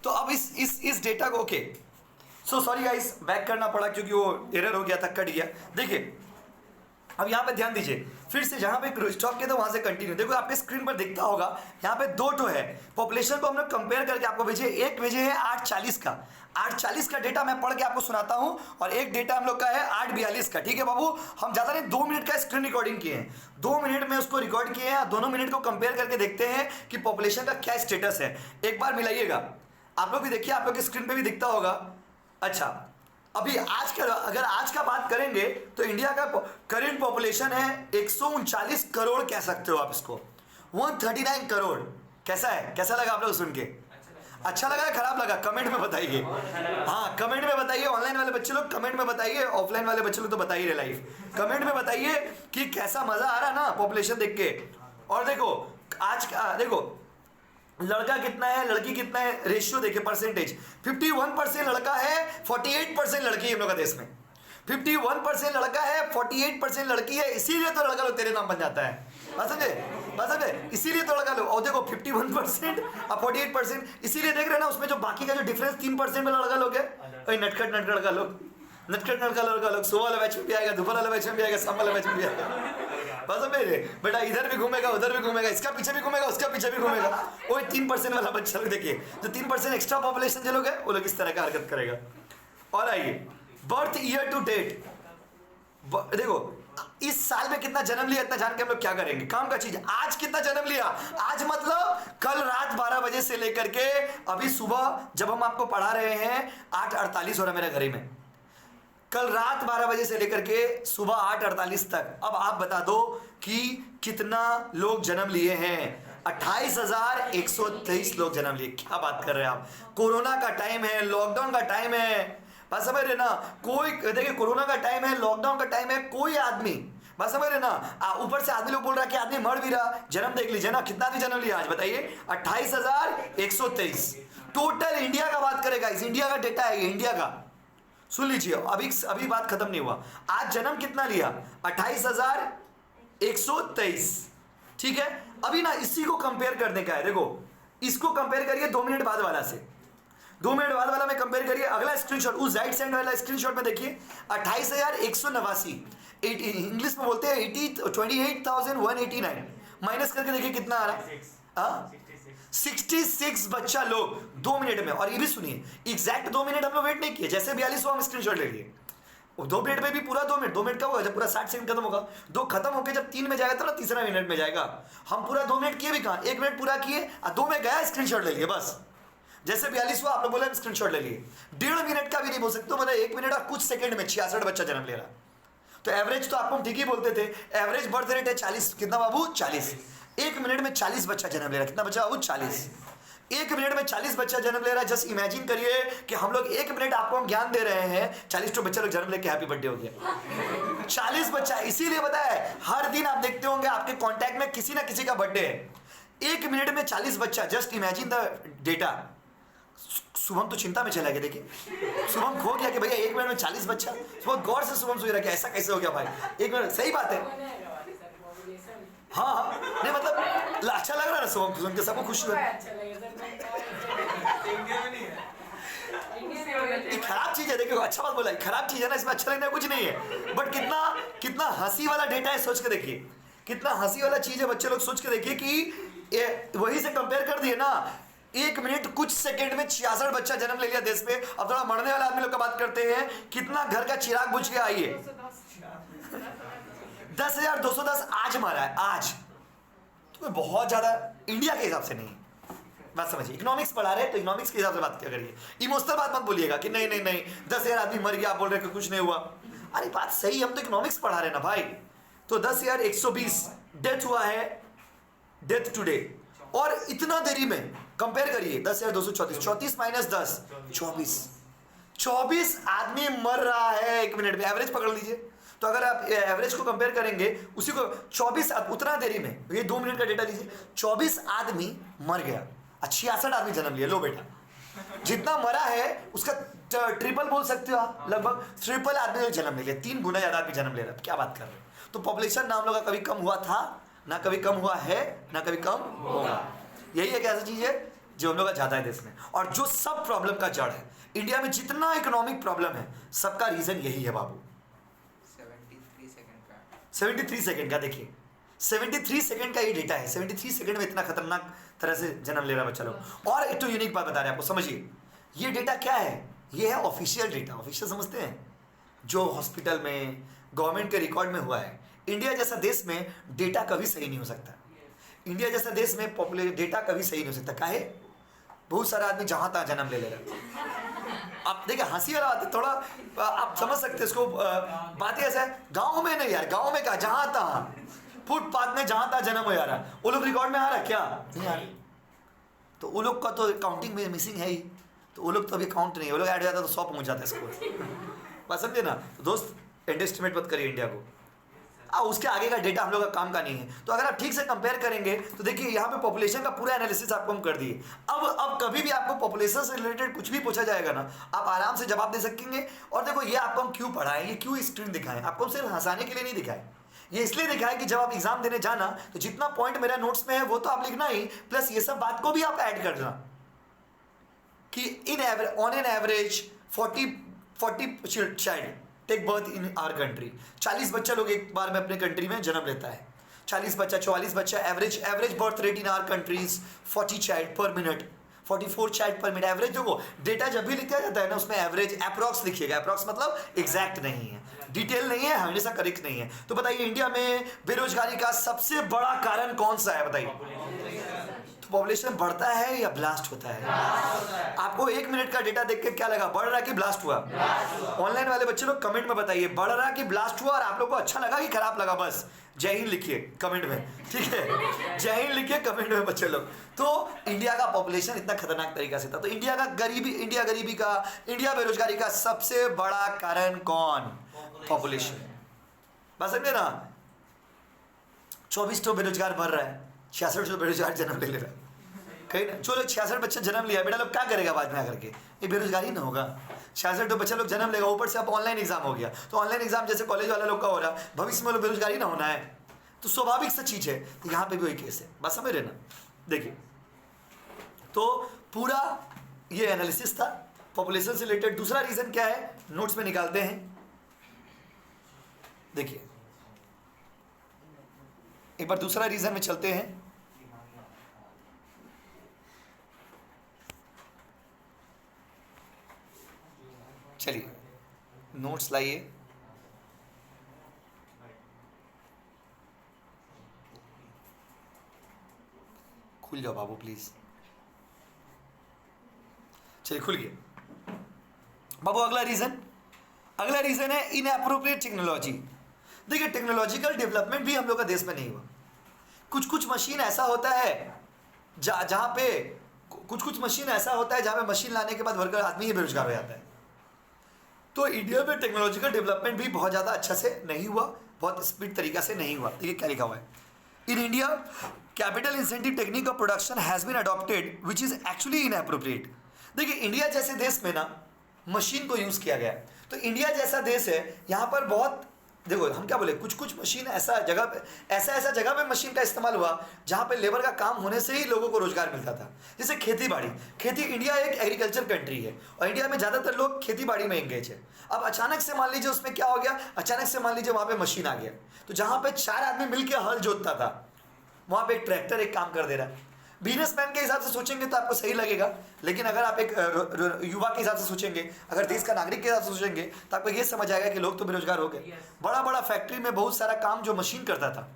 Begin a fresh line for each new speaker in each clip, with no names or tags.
तो अब इस डेटा को, okay so sorry guys, back करना पड़ा क्योंकि वो एरर हो गया था, कट गया। देखिए अब यहाँ पे ध्यान दीजिए, फिर से जहाँ पे स्टॉप किया था वहाँ से कंटिन्यू। देखो आपके स्क्रीन पर दिखता होगा, यहाँ पे दो टो है। पॉपुलेशन को हम लोग कंपेयर करके आपको भेजे, एक भेजे है 840 का, 840 का डेटा मैं पढ़ के आपको सुनाता हूँ, और एक डेटा हम लोग का है 842 का। ठीक है बाबू, हम ज़्यादा नहीं 2 मिनट का स्क्रीन रिकॉर्डिंग किए हैं, 2 मिनट में उसको रिकॉर्ड किए हैं, दोनों मिनट को कंपेयर करके देखते हैं कि पॉपुलेशन का क्या स्टेटस है। एक बार मिलाइएगा, आप लोग भी देखिए, आप लोग की स्क्रीन पर भी दिखता होगा। अच्छा अभी आज का, अगर आज का बात करेंगे तो इंडिया का करेंट पॉपुलेशन है 139 करोड़, कह सकते हो आप इसको, 139 करोड़। कैसा है, कैसा लगा आप लोग सुन के? अच्छा लगा या खराब लगा? कमेंट में बताइए। हाँ कमेंट में बताइए, ऑनलाइन वाले बच्चे लोग कमेंट में बताइए, ऑफलाइन वाले बच्चे लोग तो बताइए लाइव, कमेंट में बताइए कि कैसा मजा आ रहा ना पॉपुलेशन देख के। और देखो आज का, देखो लड़का कितना है लड़की कितना है, रेशियो देखिए, परसेंटेज 51% लड़का है, 48% लड़की है हम लोग का देश में। 51% लड़का है, 48% लड़की है, इसीलिए तो लड़का लोग तेरे नाम बन जाता है। बात समझे, बात समझे, इसीलिए तो लड़का लोग। और देखो 51% और 48%, इसीलिए देख रहे हैं ना, उसमें जो बाकी का जो डिफरेंस 3% में लड़का लोग है, वही नटखट नटखट लड़का लोग, नटखट लड़का लोग सुबह वाला बैच में भी आएगा, दोपहर वाला बैच में भी आएगा, शाम वाला बैच में भी आएगा। बस मेरे बेटा इधर भी घूमेगा, उधर भी घूमेगा, इसका पीछे भी घूमेगा, उसका पीछे भी घूमेगा। वो 3% वाला बच्चा लोग देखिए, जो 3% एक्स्ट्रा पॉपुलेशन जो लोग है वो लोग इस तरह का हरकत करेगा। और आइए बर्थ ईयर टू डेट, देखो इस साल में कितना जन्म लिया, इतना जान के हम लोग क्या करेंगे, काम का चीज। आज कितना जन्म लिया, आज मतलब कल रात 12 बजे से लेकर के अभी सुबह जब हम आपको पढ़ा रहे हैं 8:48 हो रहा मेरे घड़ी में, कल रात 12 बजे से लेकर के सुबह 8:48 तक। अब आप बता दो कि कितना लोग जन्म लिए हैं। 28,123 लोग जन्म लिए। क्या बात कर रहे हैं आप, कोरोना का टाइम है, लॉकडाउन का टाइम है, बस समझ रहे ना। कोई देखिए कोरोना का टाइम है, लॉकडाउन का टाइम है, कोई आदमी, बस समझ रहे ना, ऊपर से आदमी लोग बोल रहा है कि आदमी मर भी रहा। जन्म देख लीजिए ना, कितना आदमी जन्म लिया आज बताइए, 28,123 टोटल। इंडिया का बात करेगा, इस इंडिया का डेटा है, इंडिया का सुन लीजिए, अभी बात खत्म नहीं हुआ। आज जन्म कितना लिया, 28,123। ठीक है, अभी ना इसी को कंपेयर करने का है। देखो इसको कंपेयर करिए 2 मिनट बाद वाला से, 2 मिनट बाद वाला में कंपेयर करिए। अगला स्क्रीनशॉट, उस राइट साइड वाला स्क्रीनशॉट में देखिए, 28,189, इंग्लिश में बोलते हैं 28,189, माइनस करके देखिए कितना आ रहा है, 66 बच्चा लोग 2 मिनट में। और ये भी सुनिए, एग्जैक्ट 2 मिनट हम लोग वेट नहीं किए, जैसे 42 हम स्क्रीनशॉट ले लिए, 2 मिनट में भी पूरा 2 मिनट का होगा, जब पूरा 60 सेकंड खत्म होगा, 2 खत्म होकर जब 3 में जाएगा तो ना तीसरा मिनट में जाएगा। हम पूरा 2 मिनट किए भी कहाँ, 1 मिनट पूरा किए, 2 में गया स्क्रीनशॉट ले लिए बस। जैसे 42 हुआ आप लोग बोले स्क्रीनशॉट ले लिए, 1.5 मिनट का भी नहीं बोल सकते, मतलब 1 मिनट और कुछ सेकंड में 66 बच्चा जन्म ले रहा। तो एवरेज तो आपको हम ठीक ही बोलते थे, एवरेज बर्थ रेट है 40, कितना बाबू 40। 1 मिनट में 40 बच्चा जन्म ले रहा है, कितना बच्चा बाबू 40। 1 मिनट में 40 बच्चा जन्म ले रहा है। जस्ट इमेजिन करिए कि हम लोग 1 मिनट आपको हम ज्ञान दे रहे हैं, 40 तो बच्चा लोग जन्म लेके हैप्पी बर्थडे हो गया। 40 बच्चा, इसीलिए पता है हर दिन आप देखते होंगे आपके कांटेक्ट में किसी ना किसी का बर्थडे है। 1 मिनट में 40 बच्चा, just imagine the data. Shubham तो चिंता में चला गया, देखिए शुभम खो गया कि भैया 1 मिनट में 40 बच्चा। बहुत गौर से शुभम सोच रहा कि ऐसा कैसे हो गया भाई, 1 मिनट, सही बात है। हाँ नहीं मतलब अच्छा लग रहा है ना शुभम सुन के, सबको खुश लग। खराब चीज है, देखिए अच्छा बात बोला, खराब चीज है ना, इसमें अच्छा लगना कुछ नहीं है, बट कितना हंसी वाला डेटा है, सोच के देखिए कितना हंसी वाला चीज है। बच्चे लोग सोच के देखिए कि वही से कंपेयर कर दिए ना, 1 मिनट कुछ सेकंड में 66 बच्चा जन्म ले लिया देश में। अब थोड़ा मरने वाले आदमी लोग का बात करते हैं, कितना घर का चिराग बुझ गया। आइए 10,210 आज मारा है, आज तो बहुत ज्यादा इंडिया के हिसाब से नहीं, बात समझिए। इकोनॉमिक्स पढ़ा रहे हैं तो इकोनॉमिक्स के हिसाब से बात क्या करिए, इमोशनल बात मत बोलिएगा कि नहीं 10,000 आदमी मर गया, आप बोल रहे कि कुछ नहीं हुआ। अरे बात सही, हम तो इकोनॉमिक्स पढ़ा रहे हैं ना भाई। तो 10,120 डेथ हुआ है, डेथ टुडे, और इतना देरी में कंपेयर करिए 10,234, 34 माइनस 10 24 आदमी मर रहा है 1 मिनट में, एवरेज पकड़ लीजिए। तो अगर आप एवरेज को कंपेयर करेंगे उसी को 24 उतना देरी में, ये 2 मिनट का डेटा लीजिए, 24 आदमी मर गया, 66 आदमी जन्म लिया। लो बेटा, जितना मरा है उसका ट्रिपल बोल सकते हो आप, लगभग ट्रिपल आदमी जन्म ले लिया, 3 गुना ज्यादा आदमी जन्म ले रहा है। क्या बात कर रहे हैं। तो पॉपुलेशन ना हम लोग का कभी कम हुआ था, ना कभी कम हुआ है, ना कभी कम होगा। यही एक ऐसी चीज है जो हम लोग का ज़्यादा है देश में, और जो सब प्रॉब्लम का जड़ है इंडिया में, जितना इकोनॉमिक प्रॉब्लम है सबका रीज़न यही है बाबू। 73 सेकेंड का देखिए, 73 सेकेंड का ये डेटा है। 73 सेकेंड में इतना खतरनाक तरह से जन्म ले रहा बच्चा लोग। और एक तो यूनिक बात बता रहे हैं आपको, समझिए ये डेटा क्या है, ये है ऑफिशियल डेटा। ऑफिशियल समझते हैं, जो हॉस्पिटल में गवर्नमेंट के रिकॉर्ड में हुआ है। इंडिया जैसा देश में डेटा कभी सही नहीं हो सकता। इंडिया जैसा देश में पॉपुलेशन डेटा कभी सही नहीं हो सकता। काहे? बहुत सारा आदमी जहाँ तहाँ जन्म ले रहा है। आप देखिए हंसी वाला बात है, थोड़ा आप समझ सकते हैं इसको। बात ही ऐसा है, गाँव में नहीं यार, गाँव में क्या, जहाँ तहाँ फुटपाथ में जहाँ तहाँ जन्म हो जा रहा है, वो लोग रिकॉर्ड में आ रहा है क्या? नहीं आ रही। तो वो लोग का तो काउंटिंग में मिसिंग है ही, तो वो लोग तो अभी काउंट नहीं, वो लोग ऐड हो जाता तो 100 पहुँच जाता है स्कोर। बात समझे ना? तो दोस्त एंडरएस्टिमेट मत करिए इंडिया को। उसके आगे का डेटा हम लोग का काम का नहीं है। तो अगर आप ठीक से कंपेयर करेंगे तो देखिए यहाँ पे पॉपुलेशन का पूरा एनालिसिस आपको हम कर दिए। अब कभी भी आपको पॉपुलेशन से रिलेटेड कुछ भी पूछा जाएगा ना, आप आराम से जवाब दे सकेंगे। और देखो ये आपको हम क्यों पढ़ाएं, ये क्यों स्क्रीन दिखाएं, आपको हम सिर्फ हंसाने के लिए नहीं दिखाएं। ये इसलिए दिखाएं कि जब आप एग्जाम देने जाना तो जितना पॉइंट मेरा नोट्स में है वो तो आप लिखना ही, प्लस ये सब बात को भी आप ऐड करना कि on an average 40 child take birth in our country. 40 बच्चा लोग एक बार में अपने कंट्री में जन्म लेता है। 40 बच्चा 44 बच्चा average birth rate in our countries 40 child per minute, 44 child per minute average. देखो डेटा जब भी लिखा जाता है ना उसमें एवरेज अप्रॉक्स लिखिएगा। अप्रॉक्स मतलब एग्जैक्ट नहीं है, डिटेल नहीं है, हमेशा करेक्ट नहीं है। तो बताइए इंडिया में बेरोजगारी का सबसे बड़ा कारण कौन सा है बताइए? पॉपुलेशन बढ़ता है या ब्लास्ट होता है? आपको 1 मिनट का डेटा देख के क्या लगा, बढ़ रहा कि ब्लास्ट हुआ? ऑनलाइन वाले बच्चे लोग कमेंट में बताइए बढ़ रहा कि ब्लास्ट हुआ, और आप लोग को अच्छा लगा कि खराब लगा। बस जय हिंद लिखिए कमेंट में, ठीक है? जय हिंद लिखिए कमेंट में बच्चे लोग। तो इंडिया का पॉपुलेशन इतना खतरनाक तरीका से था। तो इंडिया गरीबी का, इंडिया बेरोजगारी का सबसे बड़ा कारण कौन? पॉपुलेशन। बस समझे ना? 24 तो बेरोजगार मर रहा है, 66 बेरोजगार जन्म ले रहा है कहीं ना। जो लोग 66 बच्चे जन्म लिया, बेटा लोग क्या करेगा बाद में आकर के? ये बेरोजगारी ना होगा। 66 बच्चा लोग जन्म लेगा, ऊपर से अब ऑनलाइन एग्जाम हो गया, तो ऑनलाइन एग्जाम जैसे कॉलेज वाला लोग का हो रहा, भविष्य में लोग बेरोजगारी ना होना है, तो स्वाभाविक सा चीज़ है। तो यहाँ पे भी वही केस है। बस समझ रहे ना? देखिए तो पूरा ये एनालिसिस था पॉपुलेशन से रिलेटेड। दूसरा रीजन क्या है नोट्स में निकालते हैं। देखिए एक बार दूसरा रीजन में चलते हैं। चलिए नोट्स लाइए। खुल जाओ बाबू प्लीज। चलिए खुल गया बाबू। अगला रीजन है इनएप्रोप्रिएट टेक्नोलॉजी। देखिए टेक्नोलॉजिकल डेवलपमेंट भी हम लोग का देश में नहीं हुआ। कुछ मशीन ऐसा होता है जहाँ पे कुछ मशीन ऐसा होता है जहाँ पे मशीन लाने के बाद वर्कर आदमी ही बेरोजगार हो जाता है। तो इंडिया में टेक्नोलॉजिकल डेवलपमेंट भी बहुत ज़्यादा अच्छा से नहीं हुआ, बहुत स्पीड तरीका से नहीं हुआ। देखिए क्या लिखा हुआ है, in India capital incentive technique of production has been adopted which is actually inappropriate. देखिए इंडिया जैसे देश में ना मशीन को यूज़ किया गया है। तो इंडिया जैसा देश है, यहाँ पर बहुत देखो हम क्या बोले, कुछ मशीन ऐसा जगह पे मशीन का इस्तेमाल हुआ जहाँ पे लेबर का काम होने से ही लोगों को रोजगार मिलता था। जैसे खेती इंडिया एक एग्रीकल्चर कंट्री है और इंडिया में ज़्यादातर लोग खेती बाड़ी में एंगेज है। अब अचानक से मान लीजिए उसमें क्या हो गया, अचानक से मान लीजिए वहाँ पे मशीन आ गया, तो जहाँ पे 4 आदमी मिलकर हल जोतता था वहाँ पे एक ट्रैक्टर एक काम कर दे रहा है। बिजनेसमैन के हिसाब से सोचेंगे तो आपको सही लगेगा, लेकिन अगर आप एक युवा के हिसाब से सोचेंगे, अगर देश का नागरिक के हिसाब से सोचेंगे तो आपको ये समझ आएगा कि लोग तो बेरोजगार हो गए। बड़ा फैक्ट्री में बहुत सारा काम जो मशीन करता था,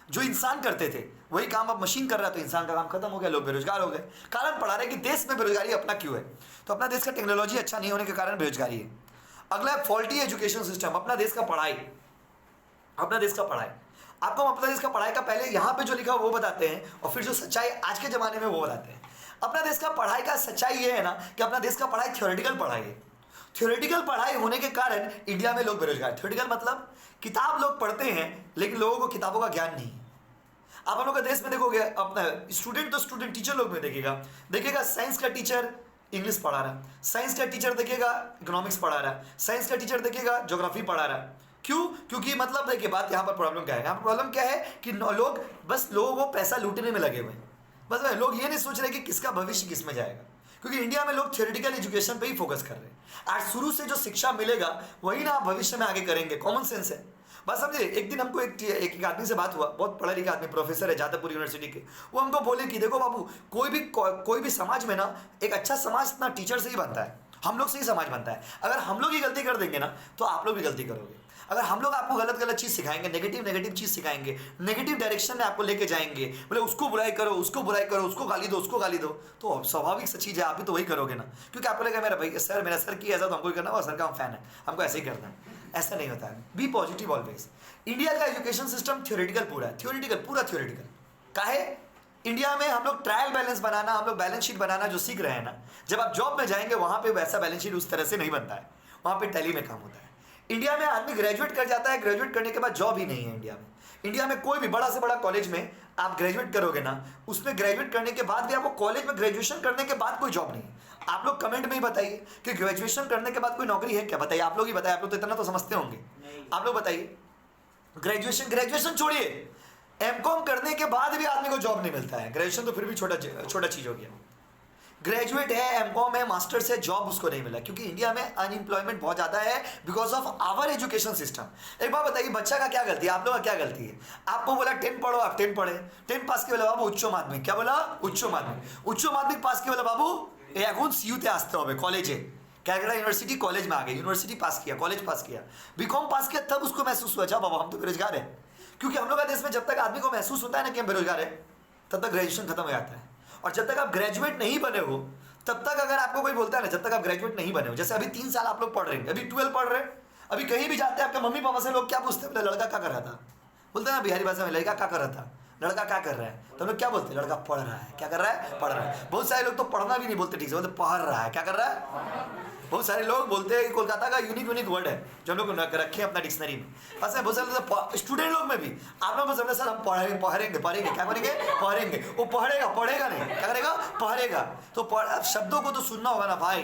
जो इंसान करते थे, वही काम अब मशीन कर रहा है, तो इंसान का काम खत्म हो गया, लोग बेरोजगार हो गए। कारण पढ़ा रहे कि देश में बेरोजगारी अपना क्यों है, तो अपना देश का टेक्नोलॉजी अच्छा नहीं होने के कारण बेरोजगारी है। अगला है फॉल्टी एजुकेशन सिस्टम, अपना देश का पढ़ाई। आपको हम अपना देश का पढ़ाई का पहले यहाँ पे जो लिखा वो बताते हैं और फिर जो सच्चाई आज के ज़माने में वो बताते हैं। अपना देश का पढ़ाई का सच्चाई ये है ना कि अपना देश का पढ़ाई थ्योरेटिकल पढ़ाई है। थ्योरेटिकल पढ़ाई होने के कारण इंडिया में लोग बेरोजगार। थ्योरेटिकल मतलब किताब लोग पढ़ते हैं लेकिन लोगों को किताबों का ज्ञान नहीं है। आप हम लोग का देश में देखोगे, अपना स्टूडेंट टीचर लोग में देखिएगा साइंस का टीचर इंग्लिश पढ़ा रहा है, साइंस का टीचर देखिएगा इकोनॉमिक्स पढ़ा रहा है, साइंस का टीचर देखिएगा ज्योग्राफी पढ़ा रहा है। क्यों? क्योंकि मतलब देखिए बात यहाँ पर प्रॉब्लम क्या है, यहाँ पर प्रॉब्लम क्या है कि लोग बस लोगों को पैसा लूटने में लगे हुए हैं। बस भाई लोग ये नहीं सोच रहे कि किसका भविष्य किस में जाएगा, क्योंकि इंडिया में लोग थियोरेटिकल एजुकेशन पे ही फोकस कर रहे हैं। आज शुरू से जो शिक्षा मिलेगा वही ना आप भविष्य में आगे करेंगे, कॉमन सेंस है। बस समझे, एक दिन हमको एक आदमी से बात हुआ, बहुत पढ़ा लिखा आदमी, प्रोफेसर है जादवपुर यूनिवर्सिटी के। वो हमको बोले कि देखो बाबू, कोई भी समाज में ना एक अच्छा समाज ना टीचर से ही बनता है, हम लोग से ही समाज बनता है। अगर हम लोग ही गलती कर देंगे ना तो आप लोग भी गलती करोगे। अगर हम लोग आपको गलत गलत चीज़ सिखाएंगे, नेगेटिव चीज़ सिखाएंगे, नेगेटिव डायरेक्शन में आपको लेके जाएंगे, बोले उसको बुराई करो, उसको बुराई करो, उसको गाली दो, उसको गाली दो, तो स्वाभाविक सी चीज़ है, आप भी तो वही करोगे ना। क्योंकि आपको लगेगा मेरा सर की ऐसा तो हमको ही करना, और सर का हम फैन है, हमको ऐसे ही करना है। ऐसा नहीं होता है। Be positive always. इंडिया का एजुकेशन सिस्टम थ्योरेटिकल पूरा है, पूरा थ्योरेटिकल। काहे? इंडिया में हम लोग ट्रायल बैलेंस बनाना, हम लोग बैलेंस शीट बनाना जो सीख रहे हैं ना, जब आप जॉब में जाएंगे वहां पे वैसा बैलेंस शीट उस तरह से नहीं बनता है, वहां पे टैली में काम होता है। इंडिया में आदमी ग्रेजुएट कर जाता है, ग्रेजुएट करने के बाद जॉब ही नहीं है इंडिया में। इंडिया में कोई भी बड़ा से बड़ा कॉलेज में आप ग्रेजुएट करोगे ना, उसमें ग्रेजुएट करने के बाद भी आपको कॉलेज में ग्रेजुएशन करने के बाद कोई जॉब नहीं है। आप लोग कमेंट में ही बताइए कि ग्रेजुएशन करने के बाद कोई नौकरी है क्या? बताइए, आप लोग ही बताइए, आप लोग तो इतना तो समझते होंगे। आप लोग बताइए, ग्रेजुएशन छोड़िए, एमकॉम करने के बाद भी आदमी को जॉब नहीं मिलता है। ग्रेजुएशन तो फिर भी छोटा चीज हो गया। ग्रेजुएट है, एमकॉम है, मास्टर्स है, जॉब उसको नहीं मिला, क्योंकि इंडिया में अनएम्प्लॉयमेंट बहुत ज्यादा है because of our education system. एक बात बताइए, बच्चा का क्या गलती है, आप लोग का क्या गलती है? आपको बोला 10 पढ़ो, आप 10 पढ़े, 10 पास के बोला बाबू उच्च माध्यमिक, क्या बोला? उच्च माध्यमिक पास के बोला बाबू এখন সিইউতে আসতে হবে কলেজে, कैलकाटा यूनिवर्सिटी कॉलेज में आ गए, यूनिवर्सिटी पास किया, कॉलेज पास किया, बीकॉम पास किया, तब उसको महसूस हुआ जा बाबा हम तो बेरोजगार है। क्योंकि हम लोग का देश में जब तक आदमी को महसूस होता है ना कि हम बेरोजगार है, तब तक ग्रेजुएशन खत्म हो जाता है। और जब तक आप ग्रेजुएट नहीं बने हो, तब तक अगर आपको कोई बोलता है ना, जब तक आप ग्रेजुएट नहीं बने हो, जैसे अभी 3 साल आप लोग पढ़ रहे हैं, अभी 12 पढ़ रहे हैं, अभी कहीं भी जाते हैं आपके मम्मी पापा से लोग क्या पूछते हैं? बोले लड़का क्या कर रहा था, बोलते हैं ना बिहारी भाषा में, लड़का क्या कर रहा था, लड़का क्या कर रहा है, तो हम लोग क्या बोलते हैं? लड़का पढ़ रहा है। क्या कर रहा है? पढ़ रहा है। बहुत सारे लोग तो पढ़ना भी नहीं बोलते ठीक से, बोलते पढ़ रहा है। क्या कर रहा है? बहुत सारे लोग बोलते हैं कि कोलकाता का यूनिक वर्ड है जो हम लोग रखे अपना डिक्शनरी में। बस बहुत सारे स्टूडेंट लोग में भी आप लोग समझे सर हम पढ़ेंगे, क्या करेंगे? पढ़ेंगे। वो पढ़ेगा नहीं, क्या करेगा? पढ़ेगा। तो शब्दों को तो सुनना होगा ना भाई।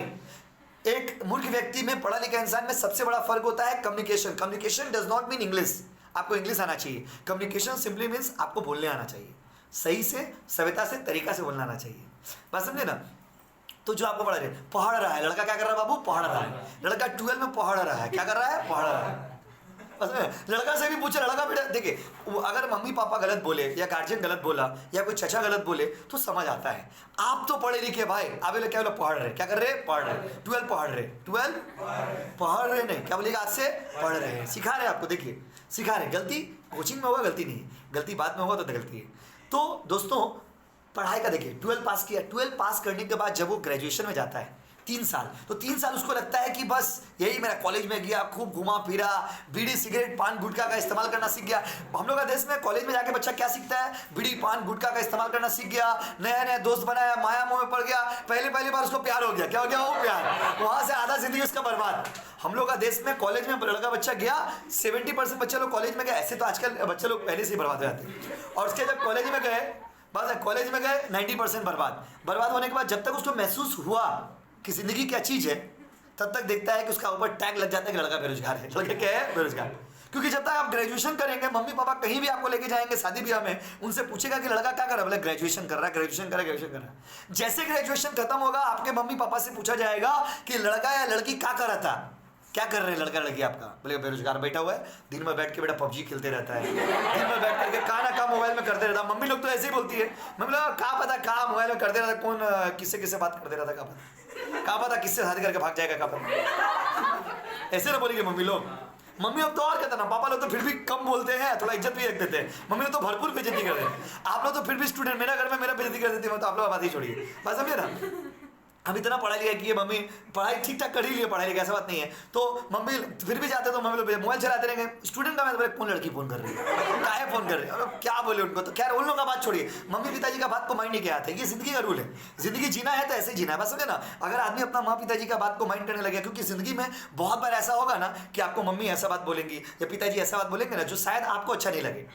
एक मूर्ख व्यक्ति में, पढ़ा लिखा इंसान में सबसे बड़ा फर्क होता है communication. Communication does not mean English, आपको इंग्लिश आना चाहिए। कम्युनिकेशन सिंपली मीन्स आपको बोलने आना चाहिए, सही से, सभ्यता से, तरीका से बोलना आना चाहिए। बात समझे ना? तो जो आपको पढ़ रहा है, लड़का क्या कर रहा है बाबू? पढ़ रहा है। लड़का 12 में पढ़ रहा है, क्या कर रहा है? पढ़ रहा है। लड़का से भी पूछे, लड़का बेटा देखिए, अगर मम्मी पापा गलत बोले या गार्जियन गलत बोला या कोई चचा गलत बोले तो समझ आता है। आप तो पढ़े लिखे भाई, आप क्या बोले? पढ़ रहे। क्या कर रहे? पढ़ रहे। 12 पढ़ रहे, 12 पढ़ रहे नहीं, क्या बोलेगा? आज से पढ़ रहे हैं, सिखा रहे हैं आपको। देखिए सिखा रहे, गलती कोचिंग में होगा गलती नहीं, गलती बाद में होगा तो गलती है। तो दोस्तों पढ़ाई का देखिए, 12 पास किया, 12 पास करने के बाद जब वो ग्रेजुएशन में जाता है 3 साल, तो 3 साल उसको लगता है कि बस यही मेरा, कॉलेज में गया, खूब घुमा फिरा, बीड़ी सिगरेट पान गुटखा का इस्तेमाल करना सीख गया। हम लोग का देश में कॉलेज में जाके बच्चा क्या सीखता है? बीड़ी पान गुटखा का इस्तेमाल करना सीख गया, नया नया दोस्त बनाया, माया मोह में पड़ गया, पहली बार उसको प्यार हो गया। क्या हो गया? वो प्यार, वहां से आधा जिंदगी उसका बर्बाद। हम लोग का देश में कॉलेज में लड़का बच्चा गया, 70% बच्चे लोग कॉलेज में गए, ऐसे तो आजकल बच्चे लोग पहले से ही बर्बाद हो जाते हैं। और उसके जब कॉलेज में गए, बस कॉलेज में गए 90% बर्बाद होने के बाद जब तक उसको महसूस हुआ कि जिंदगी क्या चीज है, तब तक देखता है कि उसका ऊपर टैग लग जाता है कि लड़का बेरोजगार है। लड़का क्या है? बेरोजगार। क्योंकि जब तक आप ग्रेजुएशन करेंगे, मम्मी पापा कहीं भी आपको लेके जाएंगे शादी ब्याह में, उनसे पूछेगा कि लड़का क्या कर रहा है, बोले ग्रेजुएशन कर रहा है, ग्रेजुएशन कर रहा है। जैसे ग्रेजुएशन खत्म होगा, आपके मम्मी पापा से पूछा जाएगा कि लड़का या लड़की क्या कर रहा था, क्या कर रहे हैं लड़का लड़की आपका? बोले बेरोजगार बैठा हुआ है, दिन में बैठ के बेटा पबजी खेलते रहता है, दिन में बैठ करके का मोबाइल में करते रहता है। मम्मी लोग तो ऐसे ही बोलती है, मम्मी लोग क्या पता का मोबाइल में करते रहता, कौन किससे बात करते रहता, क्या पता किससे शादी करके भाग जाएगा, क्या पता। ऐसे ना बोलेंगे मम्मी लोग। मम्मी लोग तो और कहते ना, पापा लोग तो फिर भी कम बोलते हैं, थोड़ा इज्जत भी रख देते हैं। मम्मी लोग तो भरपूर बेइज्जती करते हैं। आप लोग तो फिर भी स्टूडेंट, मेरा घर में मेरा बेइज्जती कर देती है, तो आप लोग बात ही छोड़िए। बात समझे ना? हम इतना पढ़ा लिया कि ये मम्मी पढ़ाई ठीक ठाक कर ही लिया, पढ़ाई लिखा ऐसा बात नहीं है। तो मम्मी फिर भी जाते तो मम्मी लोग मोबाइल चलाते रहेंगे। स्टूडेंट का मैं कौन लड़की फोन कर रही है, काहे फोन कर रही है, क्या बोले उनको? तो खैर उन लोगों का बात छोड़िए, मम्मी पिताजी का बात को माइंड नहीं किया आता है। ये जिंदगी का रूल है, जिंदगी जीना है तो ऐसे ही जीना है। बस समझे ना? अगर आदमी अपना माँ पिताजी का बात को माइंड करने लगे, क्योंकि जिंदगी में बहुत बार ऐसा होगा ना कि आपको मम्मी ऐसा बात बोलेंगी या पिताजी ऐसा बात बोलेंगे ना जो शायद आपको अच्छा नहीं लगे,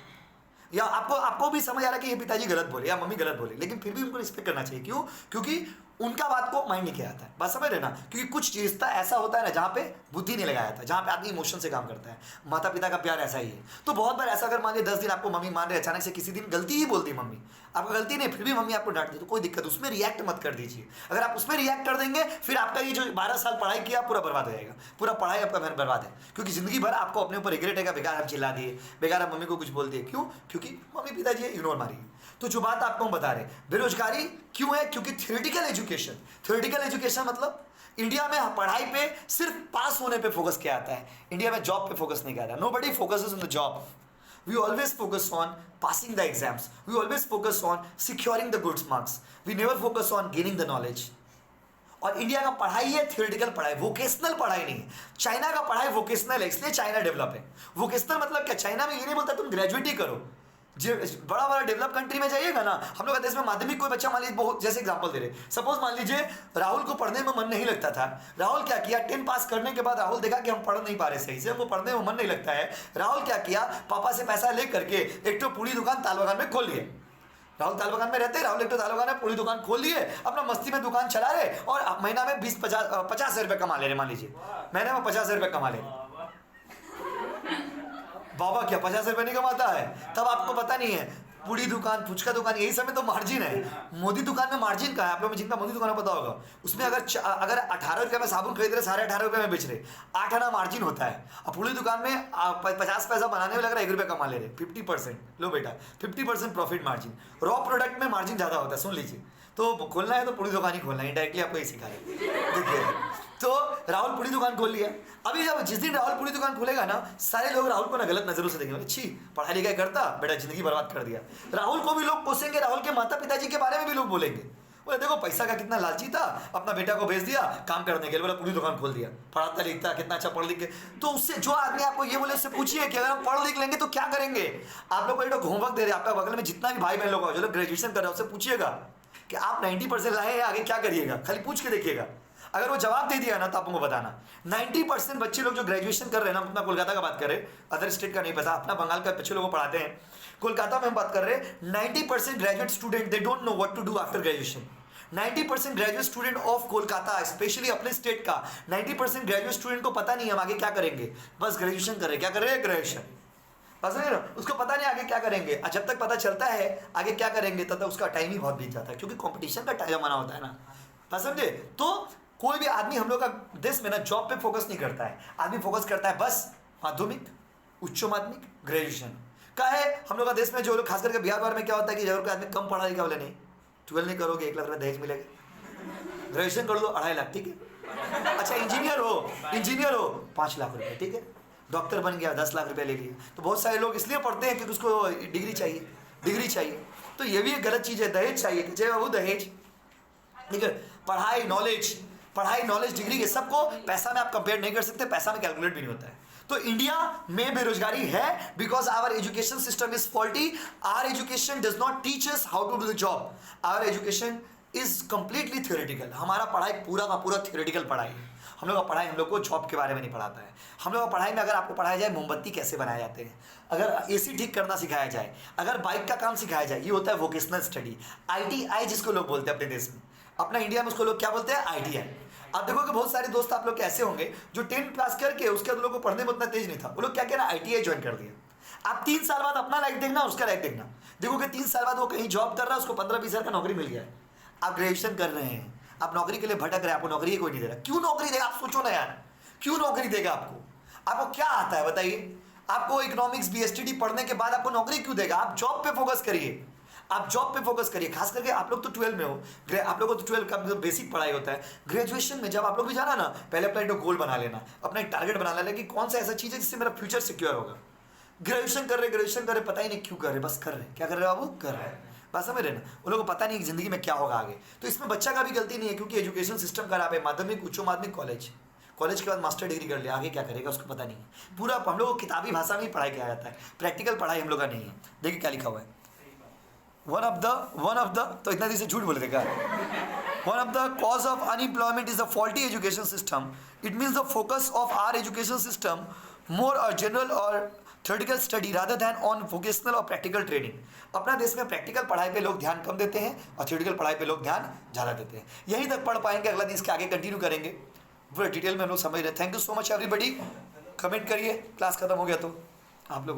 या आपको भी समझ आ रहा है कि ये पिताजी गलत बोले या मम्मी गलत बोले, लेकिन फिर भी उनको रिस्पेक्ट करना चाहिए। क्यों? क्योंकि उनका बात को माइंड नहीं किया जाता है। बात समझ रहे ना, क्योंकि कुछ रिश्ता ऐसा होता है ना जहाँ पे बुद्धि नहीं लगाया जाता, जहाँ पे आदमी इमोशन से काम करता है। माता पिता का प्यार ऐसा ही है। तो बहुत बार ऐसा, अगर मान लीजिए 10 दिन आपको मम्मी मान रहे, अचानक से किसी दिन गलती ही बोल दी मम्मी, आपका गलती नहीं फिर भी मम्मी आपको डांट दी, तो कोई दिक्कत, उसमें रिएक्ट मत कर दीजिए। अगर आप उसमें रिएक्ट कर देंगे फिर आपका ये जो 12 साल पढ़ाई किया पूरा बर्बाद हो जाएगा, पूरा पढ़ाई आपका मेहनत बर्बाद है। क्योंकि जिंदगी भर आपको अपने ऊपर रिग्रेट है, बेकार हम चिल्ला दिए, बेकार आप मम्मी को कुछ बोल दिए। क्यों? क्योंकि मम्मी पिताजी इग्नोर मारी। तो जो बात आपको हम बता रहे, बेरोजगारी क्यों है? क्योंकि थ्योरेटिकल एजुकेशन मतलब इंडिया में पढ़ाई पे सिर्फ पास होने पे फोकस किया जाता है, इंडिया में जॉब पे फोकस नहीं किया जाता। Nobody focuses on the job. We always focus on passing the exams. We always focus on securing the good marks. We never focus on gaining the knowledge. और India का पढ़ाई है theoretical पढ़ाई, vocational पढ़ाई नहीं है। चाइना का पढ़ाई वोकेशनल है, इसलिए चाइना डेवलप है। वोकेशनल मतलब क्या? चाइना में ये नहीं बोलता तुम ग्रेजुएट ही करो। जो बड़ा बड़ा डेवलप कंट्री में जाइएगा ना, हम लोग का देश में माध्यमिक कोई बच्चा मान लीजिए, बहुत जैसे एग्जांपल दे रहे, सपोज मान लीजिए राहुल को पढ़ने में मन नहीं लगता था। राहुल क्या किया? 10 पास करने के बाद राहुल देखा कि हम पढ़ नहीं पा रहे सही से, हमको पढ़ने में मन नहीं लगता है। राहुल क्या किया? पापा से पैसा ले करके एक तो पूरी दुकान तालबगान में खोल लिए। राहुल तालबगान में रहते, राहुल एक तो तालबगान में पूरी दुकान खोल लिए, अपना मस्ती में दुकान चला रहे और महीना में 50 रुपये कमा ले रहे। मान लीजिए महीने में 50 रुपये कमा ले। बाबा क्या 50 रुपये नहीं कमाता है? तब आपको पता नहीं है। पूरी दुकान, फुचका दुकान, यही सब में तो मार्जिन है। मोदी दुकान में मार्जिन का है? आप लोग में जिनका मोदी दुकान पता होगा, उसमें अगर 18 रुपये में साबुन खरीद रहे, 18.5 रुपये में बेच रहे, 8 आना मार्जिन होता है। अब पूरी दुकान में 50 पैसा बनाने में लग रहा है 1 रुपये कमा ले रहे, 50%। लो बेटा 50% प्रॉफिट मार्जिन। रॉ प्रोडक्ट में मार्जिन ज़्यादा होता है, सुन लीजिए। तो खोलना है तो पूरी दुकान ही खोलना है, डायरेक्टली आपको ये सिखा रहे। देखिए, तो राहुल पूरी दुकान खोल लिया। अभी जब जिस दिन राहुल पूरी दुकान खोलेगा ना, सारे लोग राहुल को ना गलत नजरों से देखेंगे, अच्छी पढ़ाई लिखाई करता बेटा, जिंदगी बर्बाद कर दिया। राहुल को भी लोग कोसेंगे, राहुल के माता पिताजी के बारे में भी लोग बोलेंगे, बोले देखो पैसा का कितना लालची था, अपना बेटा को भेज दिया काम करने के लिए, बोला पूरी दुकान खोल दिया, पढ़ाता लिखता कितना अच्छा पढ़ लिख के। तो उससे जो आदमी आपको ये बोले उससे पूछिए कि अगर हम पढ़ लिख लेंगे तो क्या करेंगे। आप लोग को एक होमवर्क दे रहे, आपका बगल में जितना भी भाई बहन लोग जो लोग ग्रेजुएशन कर रहे हैं उससे पूछिएगा कि आप 90% लाए हैं, आगे क्या करिएगा, खाली पूछ के देखिएगा। अगर वो जवाब दे दिया ना तो आप उनको बताना। 90% बच्चे लोग जो ग्रेजुएशन कर रहे हैं ना, अपना कोलकाता का बात कर रहे, अदर स्टेट का नहीं पता, अपना बंगाल का बच्चे लोगों को पढ़ाते हैं, कोलकाता में हम बात कर रहे हैं। 90% graduate student they don't know what to do after graduation. 90% graduate student of Kolkata, especially अपने स्टेट का 90% ग्रेजुएट स्टूडेंट को पता नहीं हम आगे क्या करेंगे, बस ग्रेजुएशन कर रहे। क्या कर रहे हैं? ग्रेजुएशन। बस है ना, उसको पता नहीं आगे क्या करेंगे। जब तक पता चलता है आगे क्या करेंगे तब तक उसका टाइम ही बहुत बीत जाता है, क्योंकि कंपटीशन का टाइम जमाना होता है ना। बस समझे? तो कोई भी आदमी हम लोग का देश में ना जॉब पे फोकस नहीं करता है, आदमी फोकस करता है बस माध्यमिक, उच्च माध्यमिक, ग्रेजुएशन का है। हम लोग का देश में जो लोग खास करके बिहार में क्या होता है कि जरूर आदमी कम पढ़ा लिखा बोले नहीं, 12 नहीं करोगे 1 लाख रुपये दहेज मिलेगा, ग्रेजुएशन कर लो 2.5 लाख, ठीक है। अच्छा इंजीनियर हो 5 लाख रुपये, ठीक है। डॉक्टर बन गया 10 लाख रुपये ले लिया। तो बहुत सारे लोग इसलिए पढ़ते हैं क्योंकि उसको डिग्री चाहिए। तो ये भी एक गलत चीज़ है, दहेज चाहिए, जय बाबू दहेज, ठीक है। पढ़ाई नॉलेज डिग्री ये सबको पैसा में आप कंपेयर नहीं कर सकते, पैसा में कैलकुलेट भी नहीं होता है। तो इंडिया में बेरोजगारी है because our education system is faulty. Our education does not teach us how to do the job. Our education is completely theoretical. हमारा पढ़ाई पूरा का पूरा थ्योरेटिकल पढ़ाई है। हम लोग का पढ़ाई हम लोग को जॉब के बारे में नहीं पढ़ाता है। हम लोग का पढ़ाई में अगर आपको पढ़ाया जाए मोमबत्ती कैसे बनाए जाते हैं, अगर एसी ठीक करना सिखाया जाए, अगर बाइक का काम सिखाया जाए, ये होता है वोकेशनल स्टडी। ITI जिसको लोग बोलते हैं अपने देश में, अपना इंडिया में उसको लोग क्या बोलते हैं? ITI। आप देखोगे बहुत सारे दोस्त आप लोग के ऐसे होंगे जो 10 पास करके उसके बाद लोगों को पढ़ने में उतना तेज नहीं था, वो लोग क्या कहना ITI ज्वाइन कर दिया। आप 3 साल बाद अपना लाइफ देखना, उसका लाइफ देखना, देखोगे 3 साल बाद वो कहीं जॉब कर रहा है, उसको 15-20 हज़ार का नौकरी मिल गया है। आप ग्रेजुएशन कर रहे हैं, आप नौकरी के लिए भटक रहे हैं, आपको नौकरी कोई नहीं दे रहा। क्यों नौकरी देगा? आप सोचो ना यार, क्यों नौकरी देगा आपको क्या आता है बताइए? आपको इकोनॉमिक्स BSTD पढ़ने के बाद आपको नौकरी क्यों देगा? आप जॉब पे फोकस करिए, खास करके आप लोग तो 12 में हो, आप लोगों को तो 12 का बेसिक पढ़ाई होता है। ग्रेजुएशन में जब आप लोग भी जाना ना, पहले अपना एक गोल बना लेना, अपना एक टारगेट बना लेना कि कौन सा ऐसा चीज़ है जिससे मेरा फ्यूचर सिक्योर होगा। ग्रेजुएशन कर रहे पता ही नहीं क्यों कर रहे, बस कर रहे। क्या कर रहे हो बाबू? कर रहे हैं। बस समझ रहे ना, उन लोगों को पता नहीं कि जिंदगी में क्या होगा आगे। तो इसमें बच्चा का भी गलती नहीं है, क्योंकि एजुकेशन सिस्टम खराब है। माध्यमिक, उच्च माध्यमिक, कॉलेज के बाद मास्टर डिग्री कर लिया, आगे क्या करेगा उसको पता नहीं है। पूरा हम लोग को किताबी भाषा में ही पढ़ाई किया जाता है, प्रैक्टिकल पढ़ाई हम लोग का नहीं है। देखिए क्या लिखा हुआ है, वन ऑफ द तो इतना दिन से झूठ बोले थे क्या? One of the cause of unemployment is the faulty education system. It means the focus of our education system more or general or theoretical study rather than on vocational और practical training. अपना देश में practical पढ़ाई पे लोग ध्यान कम देते हैं और थ्योरेटिकल पढ़ाई पे लोग ध्यान ज़्यादा देते हैं। यहीं तक पढ़ पाएंगे, अगला दिन इसके आगे कंटिन्यू करेंगे, पूरा डिटेल में हम लोग समझ रहे हैं। Thank you so much everybody. Comment करिए, क्लास खत्म हो गया तो आप लोग